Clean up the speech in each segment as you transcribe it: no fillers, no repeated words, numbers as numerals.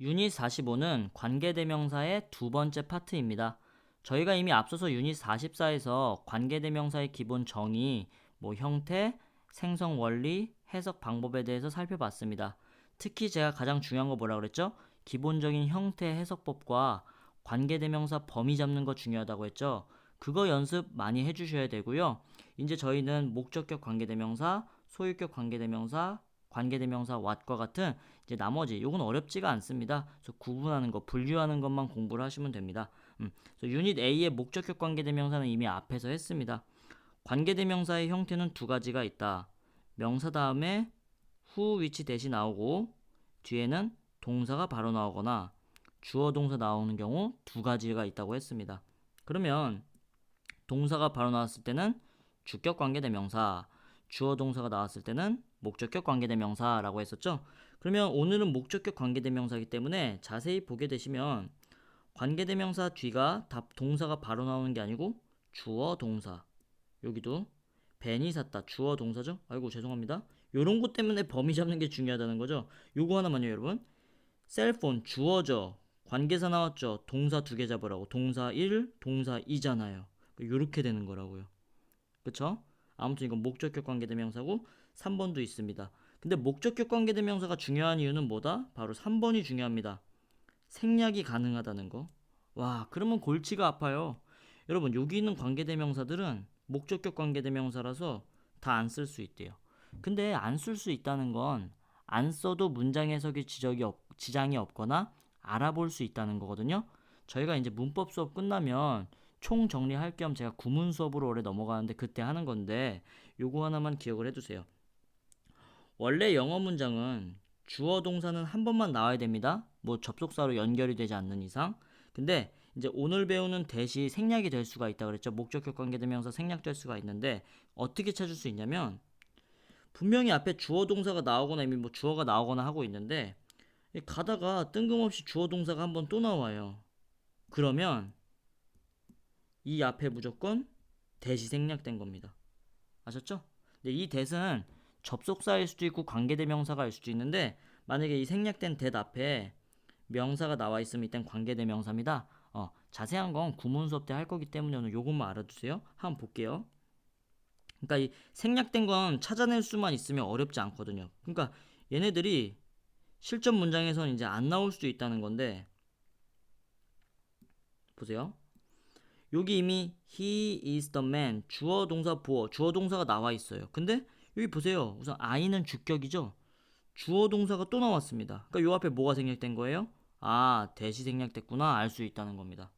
유닛 45는 관계대명사의 두 번째 파트입니다. 저희가 이미 앞서서 유닛 44에서 관계대명사의 기본 정의, 형태, 생성 원리, 해석 방법에 대해서 살펴봤습니다. 특히 제가 가장 중요한 거 뭐라 그랬죠? 기본적인 형태 해석법과 관계대명사 범위 잡는 거 중요하다고 했죠? 그거 연습 많이 해주셔야 되고요. 이제 저희는 목적격 관계대명사, 소유격 관계대명사, 관계대명사 what과 같은 이제 나머지 요건 어렵지가 않습니다. 그래서 구분하는 거, 분류하는 것만 공부를 하시면 됩니다. 그래서 유닛 A의 목적격 관계대명사는 이미 앞에서 했습니다. 관계대명사의 형태는 두 가지가 있다. 명사 다음에 who, which, that이 나오고 뒤에는 동사가 바로 나오거나 주어 동사 나오는 경우 두 가지가 있다고 했습니다. 그러면 동사가 바로 나왔을 때는 주격 관계대명사, 주어 동사가 나왔을 때는 목적격 관계대명사라고 했었죠. 그러면 오늘은 목적격 관계대명사이기 때문에 자세히 보게 되시면 관계대명사 뒤가 동사가 바로 나오는 게 아니고 주어 동사, 여기도 벤이 샀다 주어 동사죠. 아이고 죄송합니다. 요런 것 때문에 범위 잡는 게 중요하다는 거죠. 요거 하나만요 여러분. 셀폰 주어죠. 관계사 나왔죠. 동사 두 개 잡으라고. 동사 1, 동사 2잖아요. 요렇게 되는 거라고요. 그쵸? 아무튼 이건 목적격 관계대명사고 3번도 있습니다. 근데 목적격 관계대명사가 중요한 이유는 뭐다? 바로 3번이 중요합니다. 생략이 가능하다는 거. 와, 그러면 골치가 아파요. 여러분, 여기 있는 관계대명사들은 목적격 관계대명사라서 다 안 쓸 수 있대요. 근데 안 쓸 수 있다는 건 안 써도 문장 해석에 지장이 없거나 알아볼 수 있다는 거거든요. 저희가 이제 문법 수업 끝나면 총 정리할 겸 제가 구문 수업으로 올해 넘어가는데 그때 하는 건데 요거 하나만 기억을 해두세요. 원래 영어 문장은 주어 동사는 한 번만 나와야 됩니다. 접속사로 연결이 되지 않는 이상. 근데 이제 오늘 배우는 대시 생략이 될 수가 있다 그랬죠. 목적격 관계대명사 생략될 수가 있는데 어떻게 찾을 수 있냐면 분명히 앞에 주어 동사가 나오거나 이미 주어가 나오거나 하고 있는데 가다가 뜬금없이 주어 동사가 한 번 또 나와요. 그러면 이 앞에 무조건 대시 생략된 겁니다. 아셨죠? 근데 이 that은 접속사일 수도 있고 관계대명사가 일 수도 있는데 만약에 이 생략된 that 앞에 명사가 나와 있으면 이땐 관계대명사입니다. 자세한 건 구문 수업 때 할 거기 때문에 오늘 요것만 알아두세요. 한번 볼게요. 그러니까 이 생략된 건 찾아낼 수만 있으면 어렵지 않거든요. 그러니까 얘네들이 실전 문장에서는 이제 안 나올 수도 있다는 건데 보세요. 여기 이미 he is the man 주어 동사 보어 주어 동사가 나와 있어요. 근데 여기 보세요. 우선 I는 주격이죠. 주어 동사가 또 나왔습니다. 그러니까 요 앞에 뭐가 생략된 거예요? 아, 대시 생략됐구나 알 수 있다는 겁니다.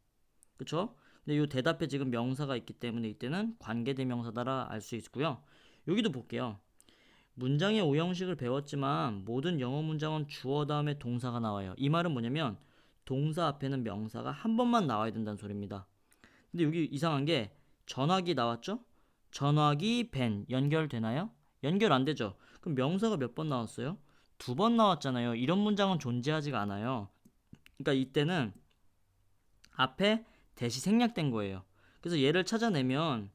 그쵸? 근데 요 대답에 지금 명사가 있기 때문에 이때는 관계대명사다라 알 수 있고요. 여기도 볼게요. 문장의 오형식을 배웠지만 모든 영어 문장은 주어 다음에 동사가 나와요. 이 말은 뭐냐면 동사 앞에는 명사가 한 번만 나와야 된다는 소리입니다. 근데 여기 이상한 게 전화기 나왔죠? 전화기 벤 연결되나요? 연결 안 되죠. 그럼 명사가 몇 번 나왔어요? 두 번 나왔잖아요. 이런 문장은 존재하지가 않아요. 그러니까 이때는 앞에 대시 생략된 거예요. 그래서 얘를 찾아내면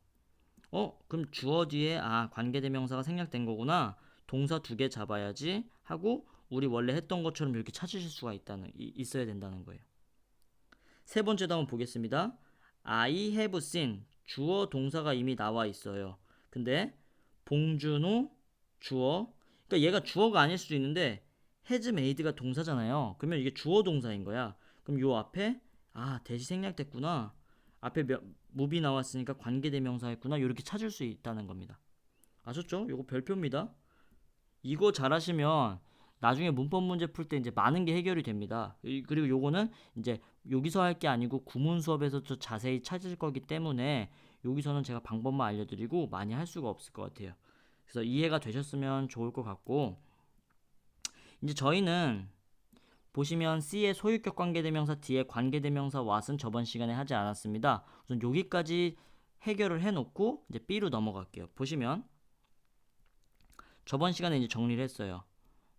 그럼 주어 뒤에 관계대명사가 생략된 거구나. 동사 두 개 잡아야지 하고 우리 원래 했던 것처럼 이렇게 찾으실 수가 있어야 된다는 거예요. 세 번째도 한번 보겠습니다. I have seen 주어 동사가 이미 나와 있어요. 근데 봉준호 주어 그러니까 얘가 주어가 아닐 수도 있는데 has made가 동사잖아요. 그러면 이게 주어 동사인 거야. 그럼 요 앞에 대시 생략됐구나. 앞에 무비 나왔으니까 관계대명사였구나. 이렇게 찾을 수 있다는 겁니다. 아셨죠? 요거 별표입니다. 이거 잘하시면 나중에 문법 문제 풀 때 이제 많은 게 해결이 됩니다. 그리고 요거는 이제 여기서 할 게 아니고 구문 수업에서 더 자세히 찾을 거기 때문에 여기서는 제가 방법만 알려드리고 많이 할 수가 없을 것 같아요. 그래서 이해가 되셨으면 좋을 것 같고 이제 저희는 보시면 C의 소유격 관계대명사 뒤에 관계대명사 what은 저번 시간에 하지 않았습니다. 우선 여기까지 해결을 해놓고 이제 B로 넘어갈게요. 보시면 저번 시간에 이제 정리를 했어요.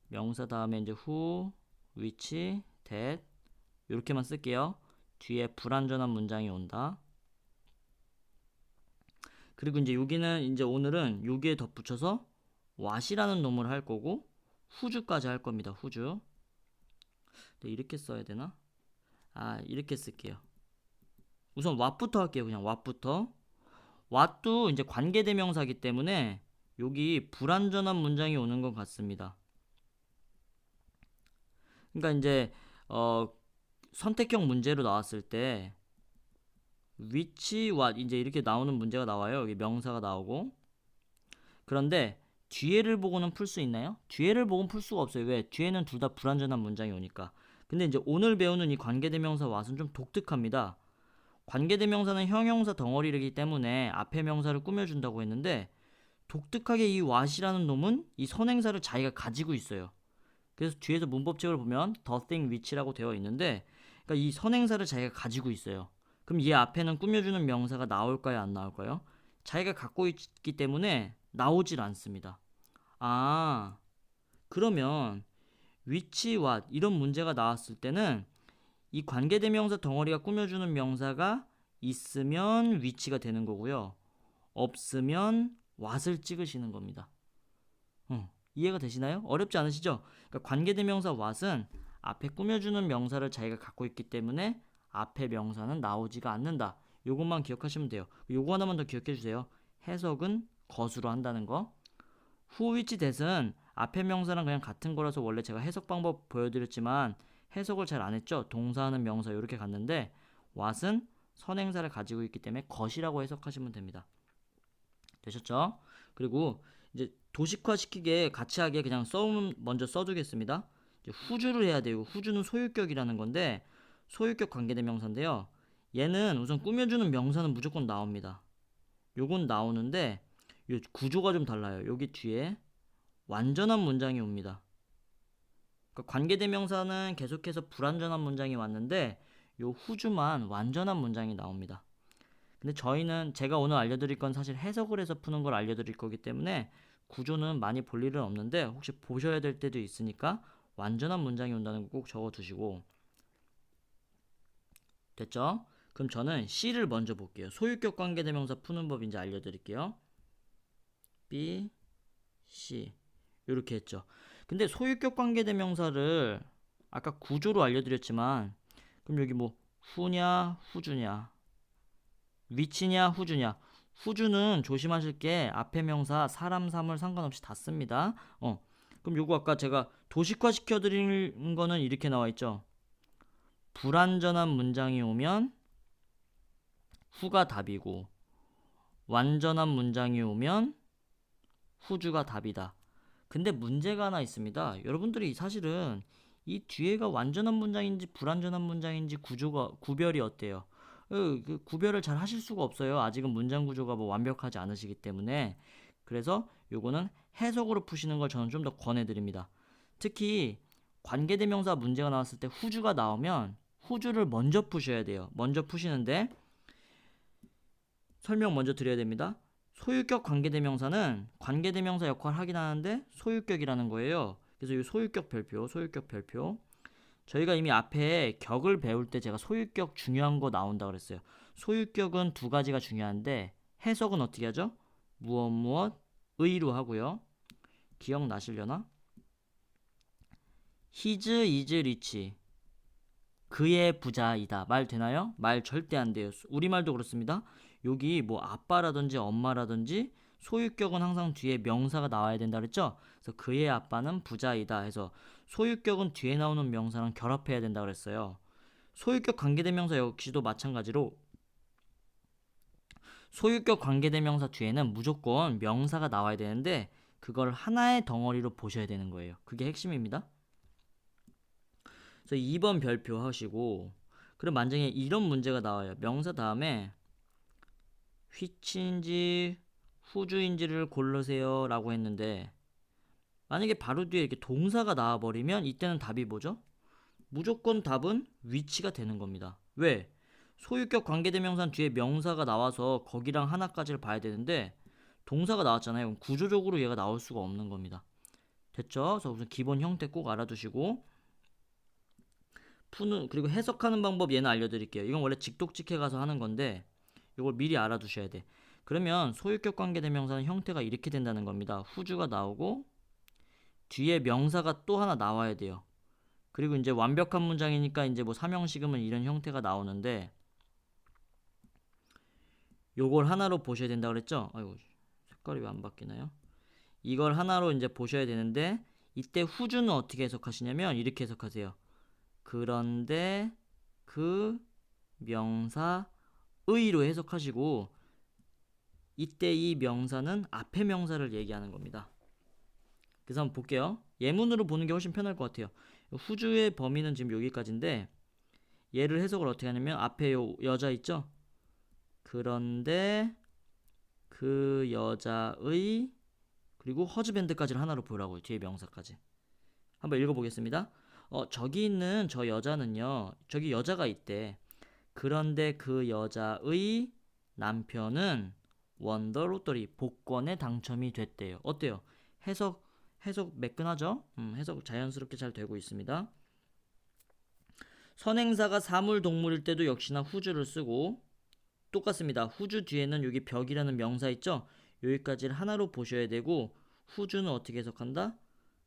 명사 다음에 이제 who, which, that 이렇게만 쓸게요. 뒤에 불완전한 문장이 온다. 그리고 이제 여기는 이제 오늘은 여기에 덧붙여서 what이라는 놈을 할 거고 who주까지 할 겁니다. who주. 근데 이렇게 써야 되나? 이렇게 쓸게요. 우선 what부터 할게요. 그냥 what부터. what도 이제 관계대명사기 때문에 여기 불완전한 문장이 오는 것 같습니다. 그러니까 이제 선택형 문제로 나왔을 때 which, what 이제 이렇게 나오는 문제가 나와요. 여기 명사가 나오고. 그런데 뒤에를 보고는 풀 수 있나요? 뒤에를 보고는 풀 수가 없어요. 왜? 뒤에는 둘 다 불완전한 문장이 오니까. 근데 이제 오늘 배우는 이 관계대명사 what은 좀 독특합니다. 관계대명사는 형용사 덩어리이기 때문에 앞에 명사를 꾸며준다고 했는데 독특하게 이 what이라는 놈은 이 선행사를 자기가 가지고 있어요. 그래서 뒤에서 문법책을 보면 the thing which라고 되어 있는데 그러니까 이 선행사를 자기가 가지고 있어요. 그럼 이 앞에는 꾸며주는 명사가 나올까요? 안 나올까요? 자기가 갖고 있기 때문에 나오질 않습니다. 그러면 which, what 이런 문제가 나왔을 때는 이 관계대명사 덩어리가 꾸며주는 명사가 있으면 which가 되는 거고요. 없으면 what을 찍으시는 겁니다. 이해가 되시나요? 어렵지 않으시죠? 그러니까 관계대명사 what은 앞에 꾸며주는 명사를 자기가 갖고 있기 때문에 앞에 명사는 나오지가 않는다. 요것만 기억하시면 돼요. 요거 하나만 더 기억해 주세요. 해석은 것으로 한다는 거. who, which, that은 앞에 명사랑 그냥 같은 거라서 원래 제가 해석 방법 보여드렸지만 해석을 잘 안 했죠. 동사하는 명사 이렇게 갔는데 what은 선행사를 가지고 있기 때문에 것이라고 해석하시면 됩니다. 되셨죠? 그리고 이제 도식화 시키게 같이 하게 그냥 먼저 써두겠습니다. 이제 후주를 해야 돼요. 후주는 소유격이라는 건데 소유격 관계대명사인데요. 얘는 우선 꾸며주는 명사는 무조건 나옵니다. 요건 나오는데 요 구조가 좀 달라요. 여기 뒤에 완전한 문장이 옵니다. 그러니까 관계대명사는 계속해서 불완전한 문장이 왔는데 요 후주만 완전한 문장이 나옵니다. 근데 저희는 제가 오늘 알려드릴 건 사실 해석을 해서 푸는 걸 알려드릴 거기 때문에 구조는 많이 볼 일은 없는데 혹시 보셔야 될 때도 있으니까 완전한 문장이 온다는 거 꼭 적어두시고. 됐죠? 그럼 저는 C를 먼저 볼게요. 소유격 관계대명사 푸는 법 이제 알려드릴게요. B, C 이렇게 했죠. 근데 소유격 관계대명사를 아까 구조로 알려드렸지만 그럼 여기 뭐 후냐 후주냐 위치냐 후주냐. 후주는 조심하실 게 앞에 명사 사람 사물 상관없이 다 씁니다. 그럼 요거 아까 제가 도식화 시켜드린 거는 이렇게 나와 있죠. 불완전한 문장이 오면 후가 답이고 완전한 문장이 오면 후주가 답이다. 근데 문제가 하나 있습니다. 여러분들이 사실은 이 뒤에가 완전한 문장인지 불완전한 문장인지 구별이 어때요? 그 구별을 잘 하실 수가 없어요. 아직은 문장 구조가 뭐 완벽하지 않으시기 때문에. 그래서 요거는 해석으로 푸시는 걸 저는 좀 더 권해드립니다. 특히 관계대명사 문제가 나왔을 때 후주가 나오면 후주를 먼저 푸셔야 돼요. 먼저 푸시는데 설명 먼저 드려야 됩니다. 소유격 관계대명사는 관계대명사 역할을 하긴 하는데 소유격이라는 거예요. 그래서 이 소유격 별표. 저희가 이미 앞에 격을 배울 때 제가 소유격 중요한 거 나온다 그랬어요. 소유격은 두 가지가 중요한데 해석은 어떻게 하죠? 무엇의로 하고요. 기억나시려나? His is rich. 그의 부자이다. 말 되나요? 말 절대 안 돼요. 우리말도 그렇습니다. 여기 뭐 아빠라든지 엄마라든지 소유격은 항상 뒤에 명사가 나와야 된다 그랬죠? 그래서 그의 아빠는 부자이다 해서 소유격은 뒤에 나오는 명사랑 결합해야 된다 그랬어요. 소유격 관계대명사 역시도 마찬가지로 소유격 관계대명사 뒤에는 무조건 명사가 나와야 되는데 그걸 하나의 덩어리로 보셔야 되는 거예요. 그게 핵심입니다. 그래서 2번 별표 하시고 그럼 만약에 이런 문제가 나와요. 명사 다음에 which인지 후주인지를 고르세요 라고 했는데 만약에 바로 뒤에 이렇게 동사가 나와버리면 이때는 답이 뭐죠? 무조건 답은 which가 되는 겁니다. 왜? 소유격 관계대명사 뒤에 명사가 나와서 거기랑 하나까지를 봐야 되는데 동사가 나왔잖아요. 그럼 구조적으로 얘가 나올 수가 없는 겁니다. 됐죠? 그래서 우선 기본 형태 꼭 알아두시고 그리고 해석하는 방법 얘는 알려드릴게요. 이건 원래 직독직해 가서 하는 건데 이걸 미리 알아두셔야 돼. 그러면 소유격 관계대명사는 형태가 이렇게 된다는 겁니다. 후주가 나오고 뒤에 명사가 또 하나 나와야 돼요. 그리고 이제 완벽한 문장이니까 이제 뭐 삼형식음은 이런 형태가 나오는데 요걸 하나로 보셔야 된다 그랬죠? 아이고 색깔이 왜 안 바뀌나요? 이걸 하나로 이제 보셔야 되는데 이때 후주는 어떻게 해석하시냐면 이렇게 해석하세요. 그런데 그 명사의로 해석하시고 이때 이 명사는 앞의 명사를 얘기하는 겁니다. 그래서 한번 볼게요. 예문으로 보는 게 훨씬 편할 것 같아요. 후주의 범위는 지금 여기까지인데 얘를 해석을 어떻게 하냐면 앞에 요 여자 있죠? 그런데 그 여자의 그리고 허즈밴드까지를 하나로 보라고요. 뒤에 명사까지. 한번 읽어보겠습니다. 저기 있는 저 여자는요. 저기 여자가 있대. 그런데 그 여자의 남편은 원더 로또리 복권에 당첨이 됐대요. 어때요? 해석 매끈하죠? 해석 자연스럽게 잘 되고 있습니다. 선행사가 사물 동물일 때도 역시나 후주를 쓰고 똑같습니다. 후주 뒤에는 여기 벽이라는 명사 있죠? 여기까지를 하나로 보셔야 되고 후주는 어떻게 해석한다?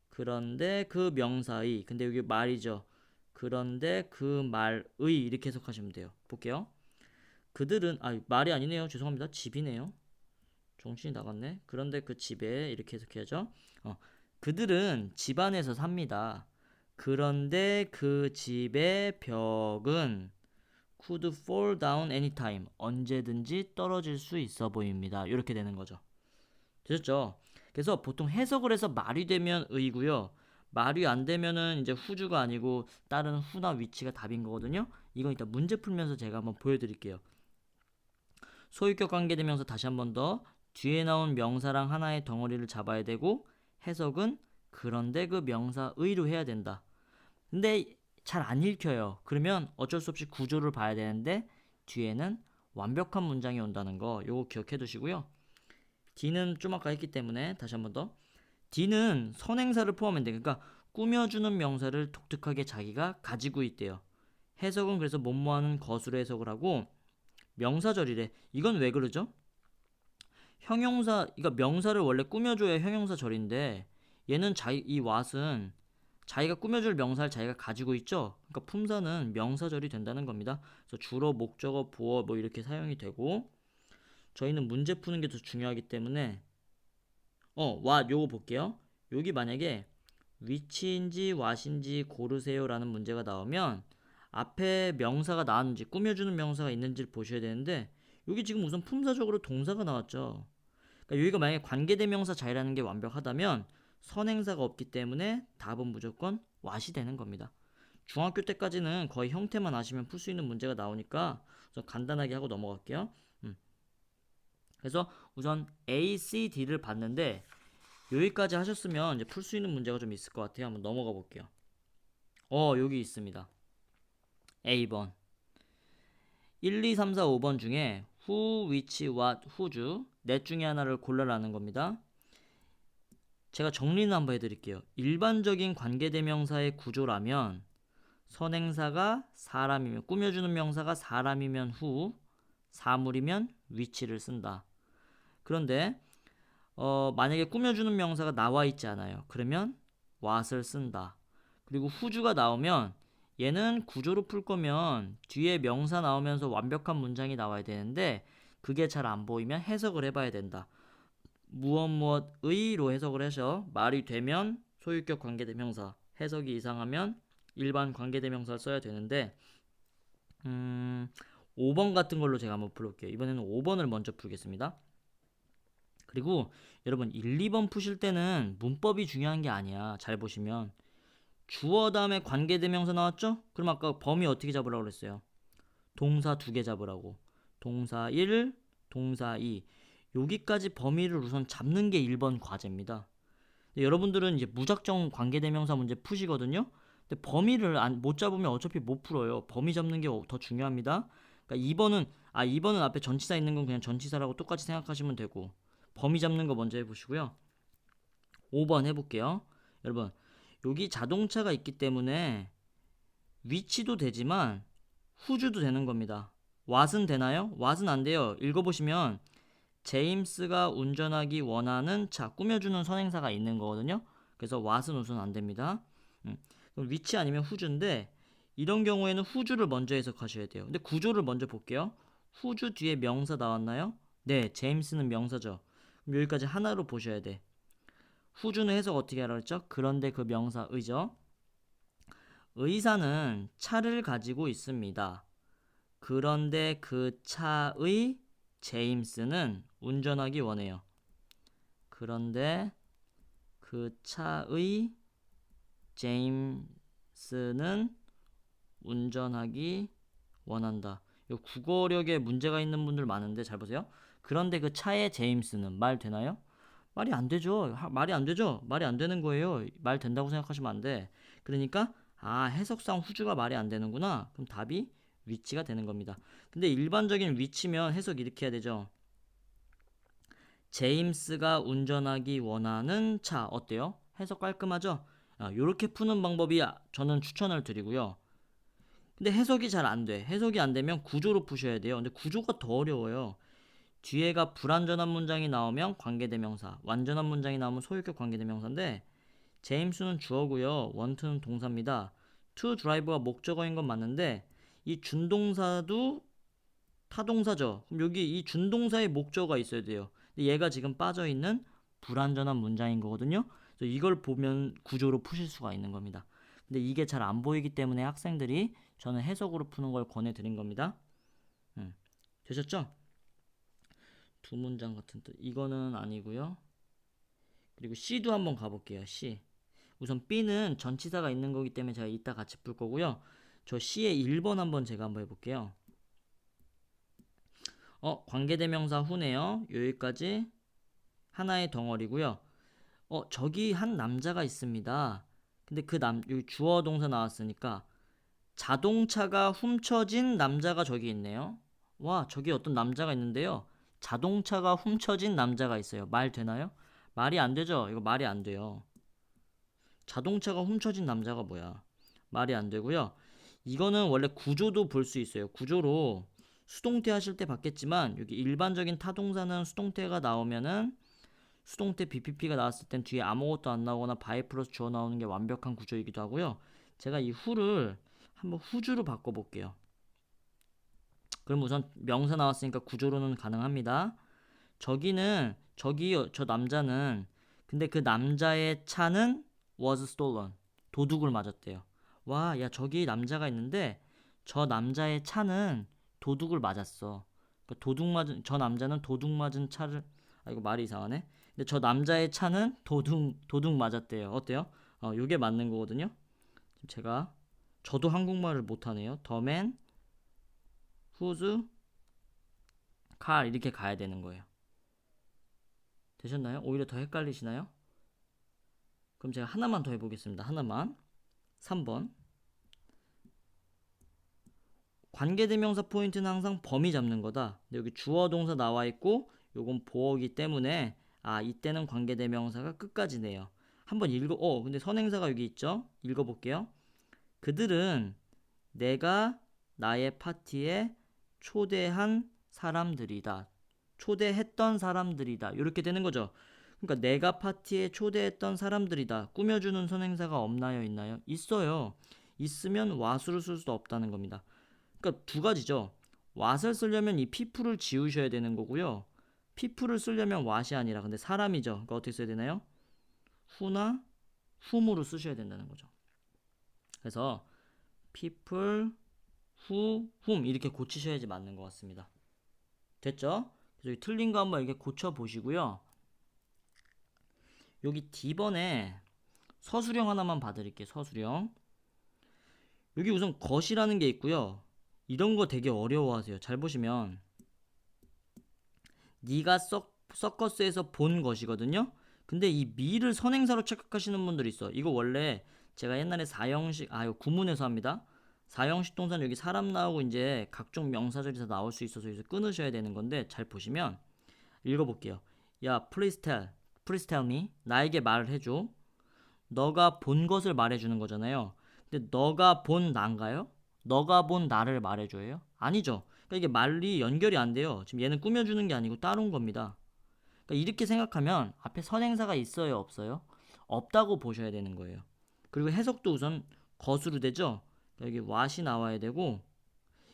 그런데 그 명사의 근데 여기 말이죠. 그런데 그 말의 이렇게 해석하시면 돼요. 볼게요. 그들은 말이 아니네요. 죄송합니다. 집이네요. 정신이 나갔네. 그런데 그 집에 이렇게 해석해야죠. 그들은 집 안에서 삽니다. 그런데 그 집의 벽은 could fall down anytime. 언제든지 떨어질 수 있어 보입니다. 이렇게 되는 거죠. 되셨죠? 그래서 보통 해석을 해서 말이 되면 의고요. 말이 안 되면은 이제 후주가 아니고 다른 후나 위치가 답인 거거든요. 이건 이따 문제 풀면서 제가 한번 보여드릴게요. 소유격 관계대명사 다시 한번 더. 뒤에 나온 명사랑 하나의 덩어리를 잡아야 되고 해석은 그런데 그 명사의로 해야 된다. 근데 잘 안 읽혀요. 그러면 어쩔 수 없이 구조를 봐야 되는데 뒤에는 완벽한 문장이 온다는 거 요거 기억해 두시고요. D는 좀 아까 했기 때문에 다시 한번 더. D는 선행사를 포함한대. 그러니까 꾸며주는 명사를 독특하게 자기가 가지고 있대요. 해석은 그래서 뭐뭐하는 것으로 해석을 하고 명사절이래. 이건 왜 그러죠? 형용사, 그러니까 명사를 원래 꾸며줘야 형용사절인데 얘는 이 what은 자기가 꾸며줄 명사를 자기가 가지고 있죠. 그러니까 품사는 명사절이 된다는 겁니다. 그래서 주로, 목적어, 보어 뭐 이렇게 사용이 되고 저희는 문제 푸는 게 더 중요하기 때문에 what 요거 볼게요. 여기 만약에 which인지 what인지 고르세요 라는 문제가 나오면 앞에 명사가 나왔는지 꾸며주는 명사가 있는지를 보셔야 되는데 여기 지금 우선 품사적으로 동사가 나왔죠. 그러니까 여기가 만약에 관계대명사 자리라는 게 완벽하다면 선행사가 없기 때문에 답은 무조건 what이 되는 겁니다. 중학교 때까지는 거의 형태만 아시면 풀 수 있는 문제가 나오니까 우선 간단하게 하고 넘어갈게요. 그래서 우선 A, C, D를 봤는데 여기까지 하셨으면 이제 풀 수 있는 문제가 좀 있을 것 같아요. 한번 넘어가 볼게요. 여기 있습니다. A번 1, 2, 3, 4, 5번 중에 who, which, what, whose 넷 중에 하나를 골라라는 겁니다. 제가 정리는 한번 해드릴게요. 일반적인 관계대명사의 구조라면 선행사가 사람이면 꾸며주는 명사가 사람이면 who, 사물이면 which를 쓴다. 그런데 만약에 꾸며주는 명사가 나와 있지 않아요. 그러면 what을 쓴다. 그리고 whose가 나오면 얘는 구조로 풀 거면 뒤에 명사 나오면서 완벽한 문장이 나와야 되는데 그게 잘 안 보이면 해석을 해봐야 된다. 무엇의로 해석을 해서 말이 되면 소유격 관계대명사, 해석이 이상하면 일반 관계대명사를 써야 되는데 5번 같은 걸로 제가 한번 풀어볼게요. 이번에는 5번을 먼저 풀겠습니다. 그리고 여러분 1, 2번 푸실 때는 문법이 중요한 게 아니야. 잘 보시면 주어 다음에 관계대명사 나왔죠? 그럼 아까 범위 어떻게 잡으라고 그랬어요? 동사 2개 잡으라고. 동사 1, 동사 2 여기까지 범위를 우선 잡는 게 1번 과제입니다. 여러분들은 이제 무작정 관계대명사 문제 푸시거든요. 근데 범위를 못 잡으면 어차피 못 풀어요. 범위 잡는 게 더 중요합니다. 그러니까 2번은 앞에 전치사 있는 건 그냥 전치사라고 똑같이 생각하시면 되고 범위 잡는 거 먼저 해보시고요. 5번 해볼게요. 여러분 여기 자동차가 있기 때문에 위치도 되지만 후주도 되는 겁니다. what은 되나요? what은 안 돼요. 읽어보시면 제임스가 운전하기 원하는 차 꾸며주는 선행사가 있는 거거든요. 그래서 what은 우선 안 됩니다. 그럼 위치 아니면 후주인데 이런 경우에는 후주를 먼저 해석하셔야 돼요. 근데 구조를 먼저 볼게요. 후주 뒤에 명사 나왔나요? 네, 제임스는 명사죠. 그럼 여기까지 하나로 보셔야 돼. 후주는 해석 어떻게 하라 그랬죠? 그런데 그 명사 의죠. 의사는 차를 가지고 있습니다. 그런데 그 차의 제임스는 운전하기 원해요. 그런데 그 차의 제임스는 운전하기 원한다. 이 국어력에 문제가 있는 분들 많은데 잘 보세요. 그런데 그 차의 제임스는 말 되나요? 말이 안 되죠. 말이 안 되죠. 말이 안 되는 거예요. 말 된다고 생각하시면 안 돼. 그러니까 해석상 후주가 말이 안 되는구나. 그럼 답이 위치가 되는 겁니다. 근데 일반적인 위치면 해석 이렇게 해야 되죠. 제임스가 운전하기 원하는 차 어때요? 해석 깔끔하죠? 요렇게 푸는 방법이 저는 추천을 드리고요. 근데 해석이 잘 안 돼. 해석이 안 되면 구조로 푸셔야 돼요. 근데 구조가 더 어려워요. 뒤에가 불완전한 문장이 나오면 관계대명사, 완전한 문장이 나오면 소유격 관계대명사인데 제임스는 주어고요. want는 동사입니다. to drive가 목적어인 건 맞는데 이 준동사도 타동사죠. 그럼 여기 이 준동사의 목적어가 있어야 돼요. 근데 얘가 지금 빠져있는 불완전한 문장인 거거든요. 그래서 이걸 보면 구조로 푸실 수가 있는 겁니다. 근데 이게 잘 안 보이기 때문에 학생들이 저는 해석으로 푸는 걸 권해드린 겁니다. 되셨죠? 두 문장 같은 뜻. 이거는 아니고요. 그리고 C도 한번 가볼게요. C. 우선 B는 전치사가 있는 거기 때문에 제가 이따 같이 풀 거고요. 저 C의 1번 한번 제가 한번 해볼게요. 관계대명사 후네요. 여기까지 하나의 덩어리고요. 저기 한 남자가 있습니다. 근데 여기 주어 동사 나왔으니까 자동차가 훔쳐진 남자가 저기 있네요. 와, 저기 어떤 남자가 있는데요. 자동차가 훔쳐진 남자가 있어요. 말 되나요? 말이 안 되죠? 이거 말이 안 돼요. 자동차가 훔쳐진 남자가 뭐야? 말이 안 되고요. 이거는 원래 구조도 볼 수 있어요. 구조로 수동태 하실 때 봤겠지만 여기 일반적인 타동사는 수동태가 나오면은 수동태 BPP가 나왔을 땐 뒤에 아무것도 안 나오거나 바이 플러스 주어 나오는 게 완벽한 구조이기도 하고요. 제가 이 후를 한번 후주로 바꿔볼게요. 그럼 우선 명사 나왔으니까 구조로는 가능합니다. 저기요, 저 남자는 근데 그 남자의 차는 was stolen. 도둑을 맞았대요. 와, 야, 저기 남자가 있는데 저 남자의 차는 도둑을 맞았어. 그러니까 저 남자는 도둑 맞은 차를 이거 말이 이상하네. 근데 저 남자의 차는 도둑 맞았대요. 어때요? 요게 맞는 거거든요. 지금 저도 한국말을 못하네요. The man whose car 이렇게 가야 되는 거예요. 되셨나요? 오히려 더 헷갈리시나요? 그럼 제가 하나만 더 해보겠습니다. 하나만. 3번. 관계대명사 포인트는 항상 범위 잡는 거다. 근데 여기 주어 동사 나와 있고 요건 보어이기 때문에 이때는 관계대명사가 끝까지네요. 한번 근데 선행사가 여기 있죠? 읽어볼게요. 그들은 내가 나의 파티에 초대한 사람들이다. 초대했던 사람들이다. 이렇게 되는 거죠. 그러니까 내가 파티에 초대했던 사람들이다. 꾸며주는 선행사가 없나요? 있나요? 있어요. 있으면 what으로 쓸 수도 없다는 겁니다. 그러니까 두 가지죠. what을 쓰려면 이 people을 지우셔야 되는 거고요. people을 쓰려면 what이 아니라 근데 사람이죠. 그러니까 어떻게 써야 되나요? who나 whom으로 쓰셔야 된다는 거죠. 그래서 people, who, whom 이렇게 고치셔야지 맞는 것 같습니다. 됐죠? 그래서 여기 틀린 거 한번 이렇게 고쳐 보시고요. 여기 D번에 서술형 하나만 봐드릴게요. 서술형. 여기 우선 것이라는 게 있고요. 이런 거 되게 어려워하세요. 잘 보시면 네가 서커스에서 본 것이거든요. 근데 이 미를 선행사로 착각하시는 분들이 있어. 이거 원래 제가 옛날에 구문에서 합니다. 4형식 동사는 여기 사람 나오고 이제 각종 명사절에서 나올 수 있어서 여기서 끊으셔야 되는 건데 잘 보시면 읽어볼게요. 야, please tell me. 나에게 말을 해줘. 너가 본 것을 말해주는 거잖아요. 근데 너가 본 나인가요? 너가 본 나를 말해줘요? 아니죠. 그러니까 이게 말이 연결이 안 돼요. 지금 얘는 꾸며주는 게 아니고 따로 온 겁니다. 그러니까 이렇게 생각하면 앞에 선행사가 있어요, 없어요? 없다고 보셔야 되는 거예요. 그리고 해석도 우선 것으로 되죠. 여기 what이 나와야 되고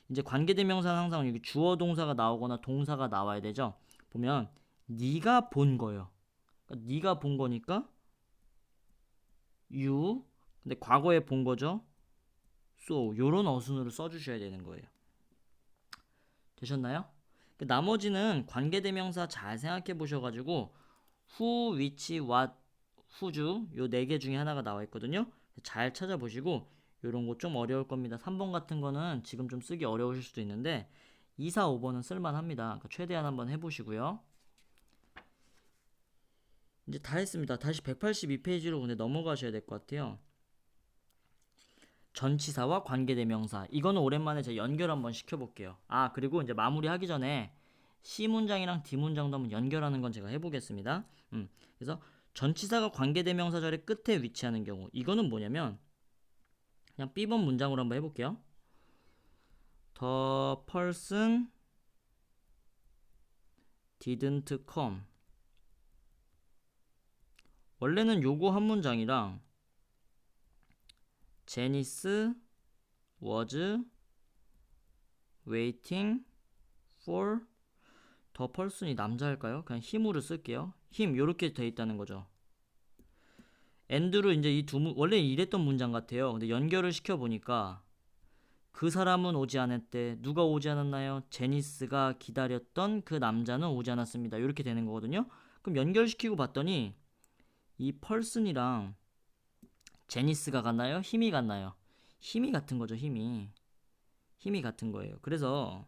이제 관계대명사는 항상 여기 주어 동사가 나오거나 동사가 나와야 되죠. 보면 네가 본 거예요. 그러니까 네가 본 거니까 you 근데 과거에 본 거죠. so 요런 어순으로 써주셔야 되는 거예요. 되셨나요? 나머지는 관계대명사 잘 생각해 보셔가지고 who, which, what, whose 요 네 개 중에 하나가 나와 있거든요. 잘 찾아보시고 요런 거 좀 어려울 겁니다. 3번 같은 거는 지금 좀 쓰기 어려우실 수도 있는데 2, 4, 5번은 쓸만합니다. 그러니까 최대한 한번 해보시고요. 이제 다 했습니다. 다시 182페이지로 근데 넘어가셔야 될 것 같아요. 전치사와 관계대명사 이거는 오랜만에 제가 연결 한번 시켜볼게요. 아 그리고 이제 마무리하기 전에 C 문장이랑 D 문장도 한번 연결하는 건 제가 해보겠습니다. 그래서 전치사가 관계대명사절의 끝에 위치하는 경우 이거는 뭐냐면 그냥 B번 문장으로 한번 해볼게요. The person didn't come. 원래는 요거 한 문장이랑 Janice was waiting for the person이 남자일까요? 그냥 힘으로 쓸게요. 힘 요렇게 돼 있다는 거죠. and로 이제 이 원래 이랬던 문장 같아요. 근데 연결을 시켜 보니까 그 사람은 오지 않았대. 누가 오지 않았나요? 제니스가 기다렸던 그 남자는 오지 않았습니다. 이렇게 되는 거거든요. 그럼 연결시키고 봤더니 이 person이랑 제니스가 같나요? 힘이 같나요? 힘이 같은 거죠. 힘이 같은 거예요. 그래서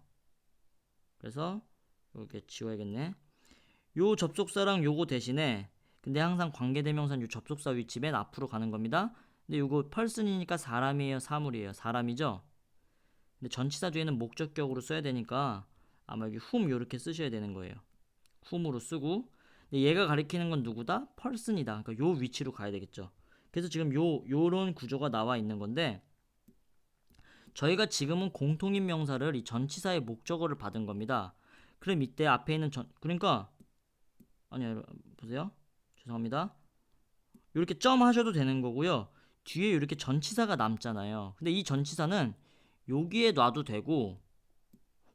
이렇게 지워야겠네. 요 접속사랑 요거 대신에 근데 항상 관계대명사는 요 접속사 위치 맨 앞으로 가는 겁니다. 근데 요거 person이니까 사람이에요, 사물이에요? 사람이죠. 근데 전치사 뒤에는 목적격으로 써야 되니까 아마 여기 whom 요렇게 쓰셔야 되는 거예요. whom으로 쓰고 근데 얘가 가리키는 건 누구다? person이다. 그러니까 요 위치로 가야 되겠죠. 그래서 지금 요런 구조가 나와 있는 건데 저희가 지금은 공통인 명사를 이 전치사의 목적어를 받은 겁니다. 그럼 이때 앞에 있는 그러니까 아니요 보세요. 죄송합니다. 이렇게 점 하셔도 되는 거고요. 뒤에 이렇게 전치사가 남잖아요. 근데 이 전치사는 여기에 놔도 되고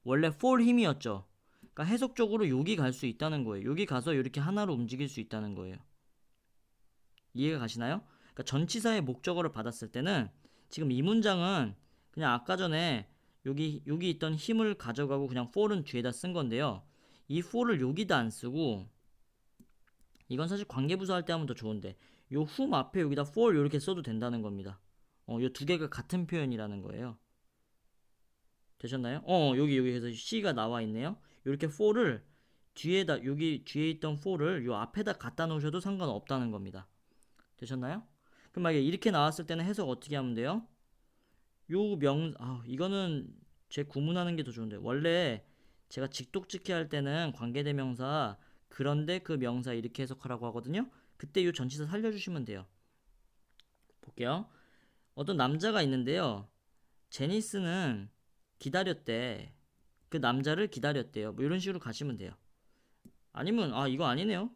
원래 for 힘이었죠. 그러니까 해석적으로 여기 갈 수 있다는 거예요. 여기 가서 이렇게 하나로 움직일 수 있다는 거예요. 이해가 가시나요? 그러니까 전치사의 목적어를 받았을 때는 지금 이 문장은 그냥 아까 전에 여기 있던 힘을 가져가고 그냥 for은 뒤에다 쓴 건데요. 이 for를 여기다 안 쓰고 이건 사실 관계부사 할 때 하면 더 좋은데 요 whom 앞에 여기다 for 이렇게 써도 된다는 겁니다. 요 두 개가 같은 표현이라는 거예요. 되셨나요? 여기 해서 C가 나와 있네요. 이렇게 for를 뒤에다 여기 뒤에 있던 for를 요 앞에다 갖다 놓으셔도 상관없다는 겁니다. 되셨나요? 그럼 만약에 이렇게 나왔을 때는 해석 어떻게 하면 돼요? 이거는 제 구문하는 게 더 좋은데 원래 제가 직독직해 할 때는 관계대명사 그런데 그 명사 이렇게 해석하라고 하거든요. 그때 요 전치사 살려주시면 돼요. 볼게요. 어떤 남자가 있는데요. 제니스는 기다렸대. 그 남자를 기다렸대요. 뭐 이런 식으로 가시면 돼요. 아니면 이거 아니네요.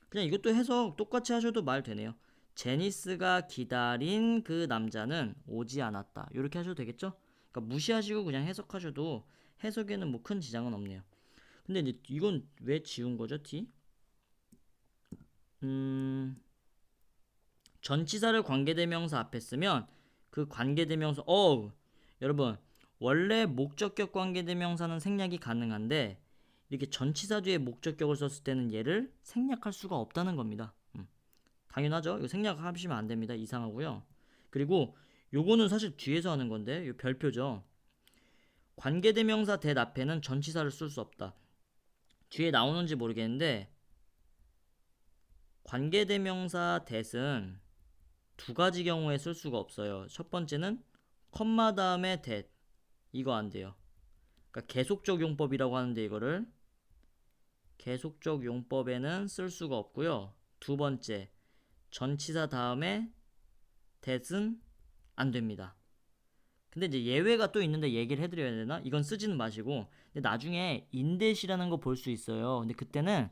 그냥 이것도 해석 똑같이 하셔도 말 되네요. 제니스가 기다린 그 남자는 오지 않았다. 이렇게 하셔도 되겠죠? 그러니까 무시하시고 그냥 해석하셔도 해석에는 뭐 큰 지장은 없네요. 근데 이제 이건 왜 지운 거죠, T? 전치사를 관계대명사 앞에 쓰면 그 관계대명사 여러분 원래 목적격 관계대명사는 생략이 가능한데 이렇게 전치사 뒤에 목적격을 썼을 때는 얘를 생략할 수가 없다는 겁니다. 당연하죠. 이거 생략하시면 안 됩니다. 이상하고요. 그리고 요거는 사실 뒤에서 하는 건데 요 별표죠. 관계대명사 that 앞에는 전치사를 쓸 수 없다. 뒤에 나오는지 모르겠는데 관계대명사 that은 두 가지 경우에 쓸 수가 없어요. 첫 번째는 컴마 다음에 that 이거 안 돼요. 그러니까 계속적 용법이라고 하는데 이거를 계속적 용법에는 쓸 수가 없고요. 두 번째 전치사 다음에 that은 안 됩니다. 근데 이제 예외가 또 있는데 얘기를 해드려야 되나? 이건 쓰지는 마시고 근데 나중에 인댓이라는 거 볼 수 있어요. 근데 그때는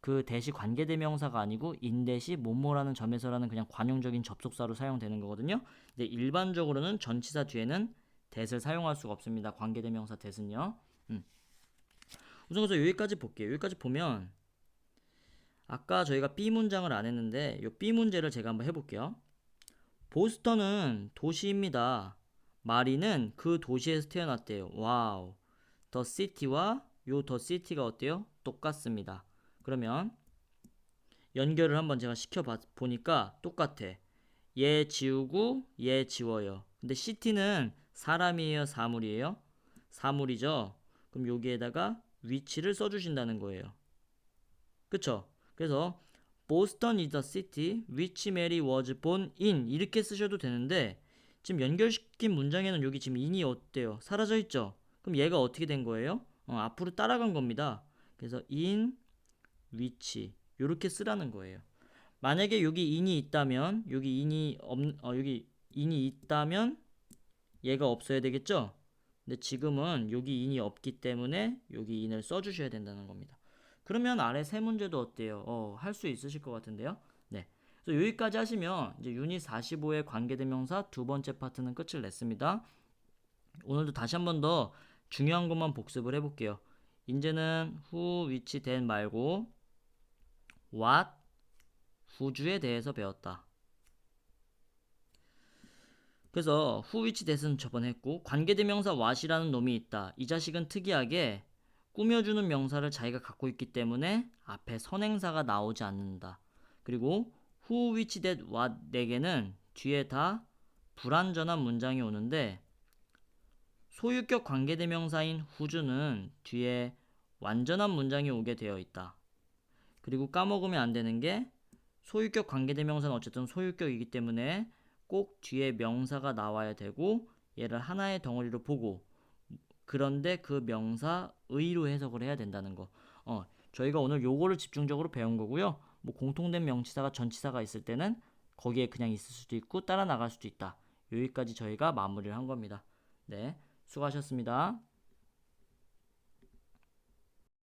그 대시 관계대명사가 아니고 인대시 뭐뭐라는 점에서라는 그냥 관용적인 접속사로 사용되는 거거든요. 근데 일반적으로는 전치사 뒤에는 that을 사용할 수가 없습니다. 관계대명사 that은요. 우선 그래서 여기까지 볼게요. 여기까지 보면 아까 저희가 B 문장을 안 했는데 이 B 문제를 제가 한번 해볼게요. 보스턴은 도시입니다. 마리는 그 도시에서 태어났대요. 와우. 더 시티와 요 더 시티가 어때요? 똑같습니다. 그러면 연결을 한번 제가 시켜 보니까 똑같아. 얘 지우고 얘 지워요. 근데 시티는 사람이에요, 사물이에요? 사물이죠. 그럼 여기에다가 위치를 써주신다는 거예요. 그쵸? 그래서 Boston is the city which Mary was born in 이렇게 쓰셔도 되는데 지금 연결시킨 문장에는 여기 지금 in이 어때요? 사라져 있죠? 그럼 얘가 어떻게 된 거예요? 앞으로 따라간 겁니다. 그래서 in which 이렇게 쓰라는 거예요. 만약에 여기 in이 있다면 여기 in이 있다면 얘가 없어야 되겠죠? 근데 지금은 여기 in이 없기 때문에 여기 in을 써주셔야 된다는 겁니다. 그러면 아래 세 문제도 어때요? 할 수 있으실 것 같은데요? 네. 그래서 여기까지 하시면 이제 유닛 45의 관계대명사 두 번째 파트는 끝을 냈습니다. 오늘도 다시 한 번 더 중요한 것만 복습을 해볼게요. 이제는 who, which, then 말고 what, who주에 대해서 배웠다. 그래서 who, which, that은 저번에 했고 관계대명사 what이라는 놈이 있다. 이 자식은 특이하게 꾸며주는 명사를 자기가 갖고 있기 때문에 앞에 선행사가 나오지 않는다. 그리고 who, which, that, what 4개는 뒤에 다 불완전한 문장이 오는데 소유격 관계대명사인 who주는 뒤에 완전한 문장이 오게 되어 있다. 그리고 까먹으면 안 되는 게 소유격 관계대명사는 어쨌든 소유격이기 때문에 꼭 뒤에 명사가 나와야 되고 얘를 하나의 덩어리로 보고 그런데 그 명사 의로 해석을 해야 된다는 거. 저희가 오늘 요거를 집중적으로 배운 거고요. 뭐 공통된 명치사가 전치사가 있을 때는 거기에 그냥 있을 수도 있고 따라 나갈 수도 있다. 여기까지 저희가 마무리를 한 겁니다. 네, 수고하셨습니다.